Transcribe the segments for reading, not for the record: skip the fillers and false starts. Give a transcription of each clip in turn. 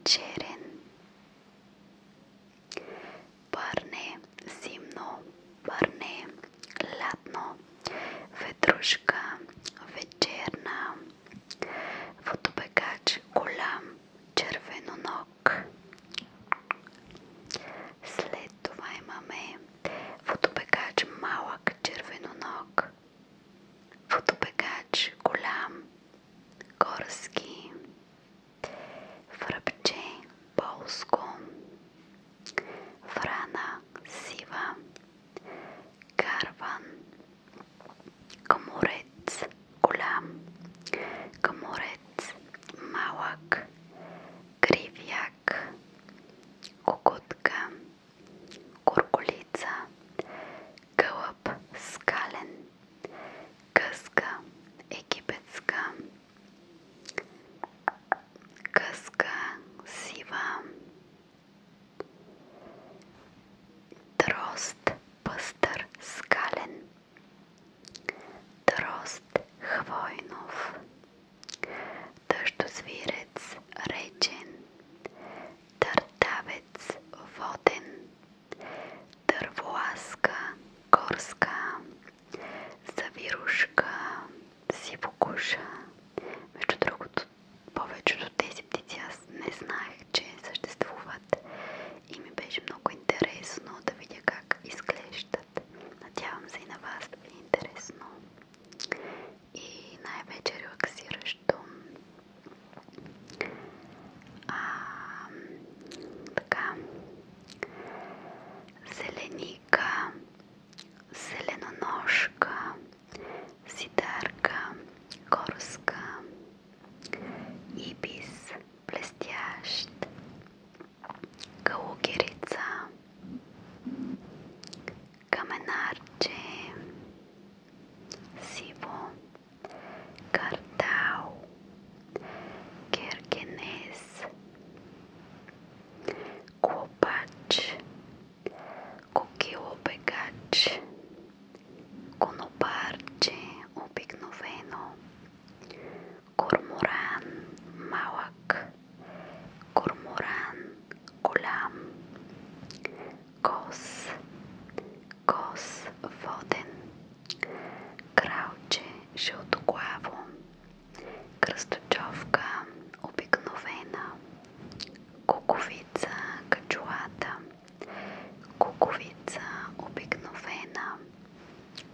черен, парне зимно, парне лятно, ведрушка вечерна, фотопекач голям червеноног. След това имаме фотопекач малък червеноног, фотопекач голям горски, връбче полско, врана сива, карван, камурец голям, камурец малък, кривяк, кукутка, куркулица, гълъб скален, къска египетска, къска сива, дрозд пъстър скален, дрозд хвойнов, дъждозвирец речен, търтавец воден, дърволаска горска, завирушка сивокуша. Между другото, повечето тези птици аз не знаех, че съществуват и ми беше много интересно да видя как изглеждат. Надявам се и на вас да ви е интересно и най-вече релаксиращо. Така, зеленика, зеленоножка, сидарка горска, ибис блестящ, калугерица, каменарче сиво, картал, гергенез, клопач, кокилобегач, конопарче обикновено, корморан малък, корморан голям, кос, кос воден, кралче жълтоглаво, кръсточовка обикновена, куковица качулата, куковица обикновена,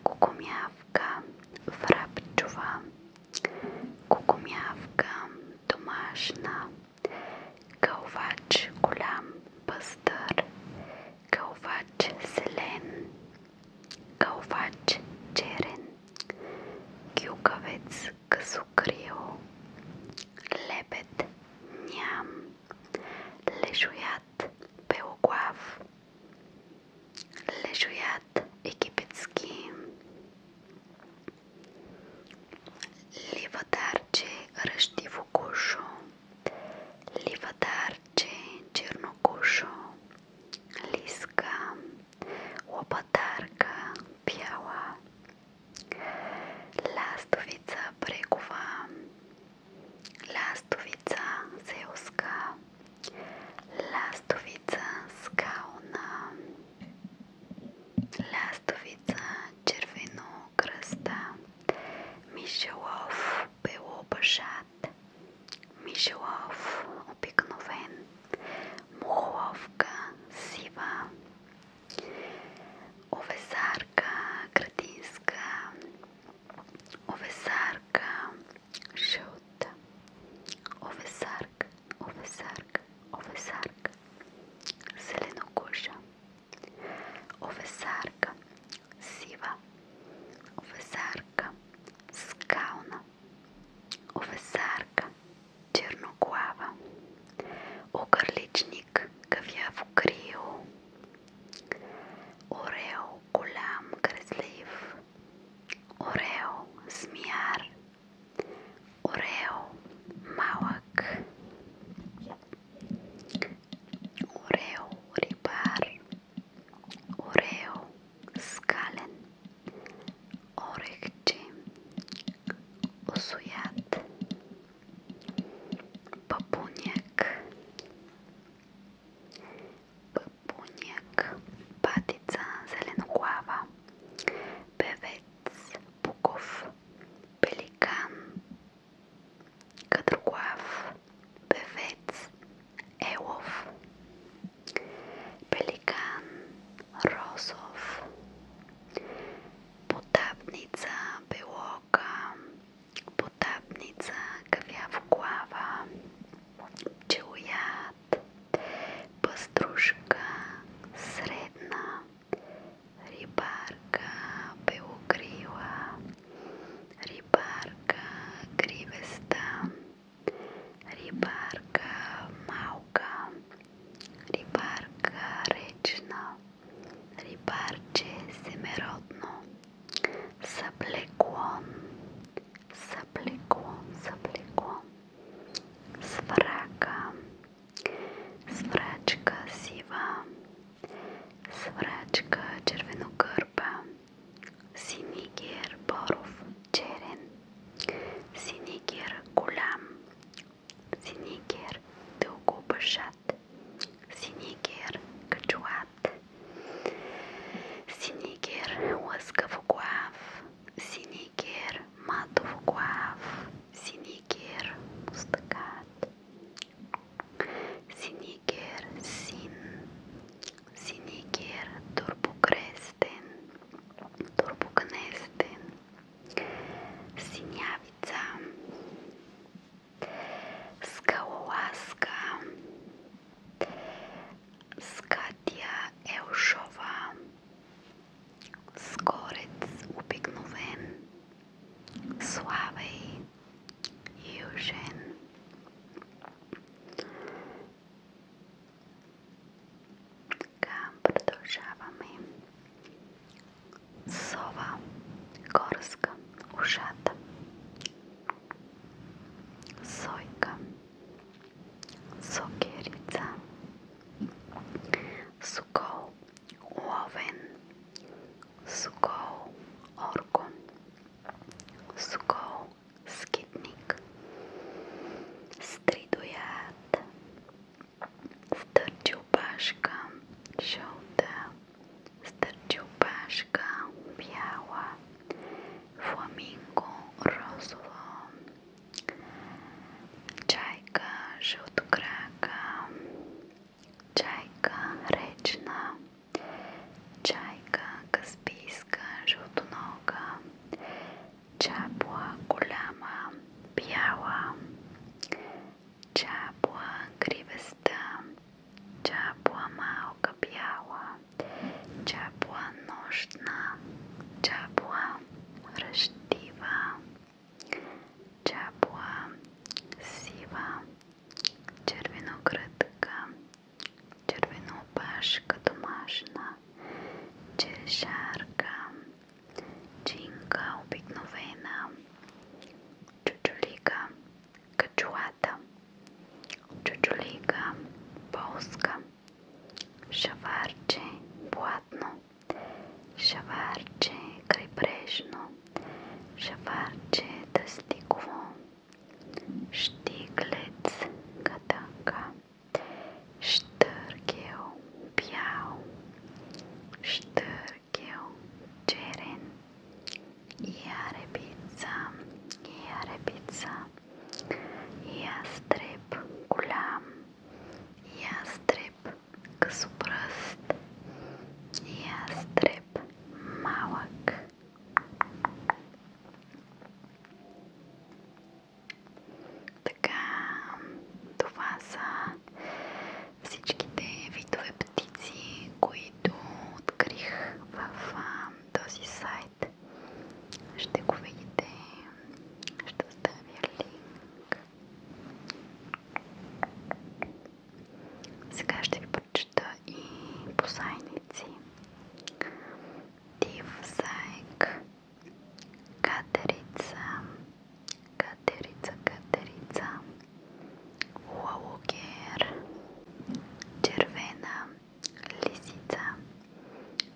кукумявка врабчова, кукумявка домашна, кълвач голям пъстър, кълвач зелен, кълвач черен, гюкавец късокрил, лебед ням, лежоят белоглав, лежоят египетски, ливадарче ръждивокушо, ливадарче чернокушо, лиска, лопатарка бяла, ластовица брегова, ластовица селска, ластовица скална, ластовица червенокръста, мишелов белобъжат, мишелов обикновен, мухоловка сива, овесарка градинска, овесарка жълта, овесарка, овесарка, овесарка зеленокуша, овесарка сива, овесарка скална, овесарка черноглава, черешно, шаварче тъстиково, щиглец катанка, штъркел бял, штъркел черен, яребица, ястреб голям, ястреб късопръст, ястреб малък. Така, това са всичките видове птици, които открих в този сайт. Ще го видите, ще оставя линк. Сега ще ви прочета и бозайници. Див заек, катерица, лалогер, червена лисица,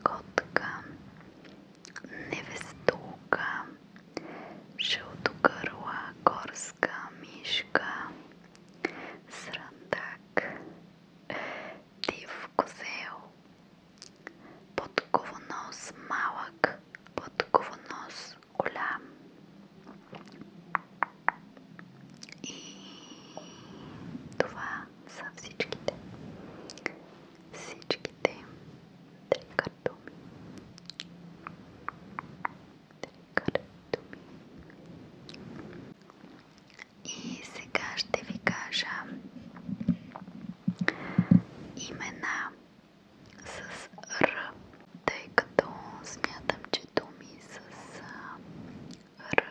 котка, невестулка, жълтогърла горска мишка, срандак, див козел, подковонос малък, подковонос голям. И това са всичките три картуми. И сега ще ви кажа имена с Р, тъй като смятам, че думи с Р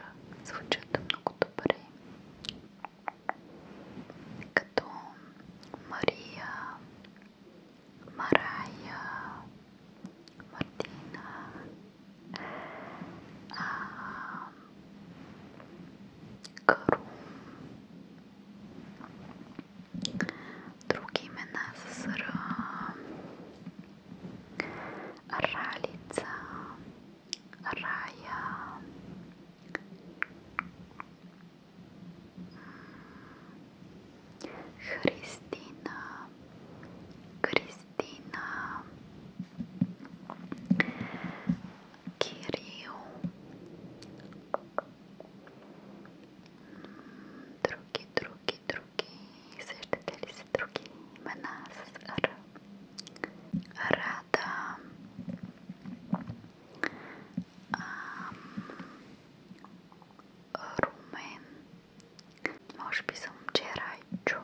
звучат много добре, като Мария, Марая, Мартина, Кару. Други имена с Р: Ралица, Рая, Христина, Кристина, Кирил. Други. Сещате ли се други имена с Р? Рада, Румен, може би за момче Райчо,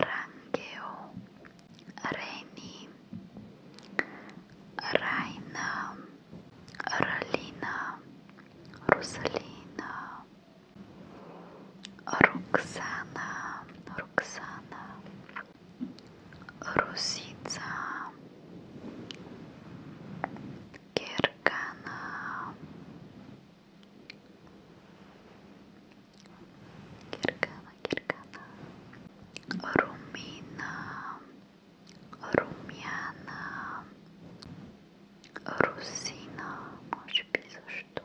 Рангел, Рени, Райна, Ралина, Розалина, Роксана, Русица, Гергана, Румина, Румяна, Русина, може би също.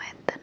момента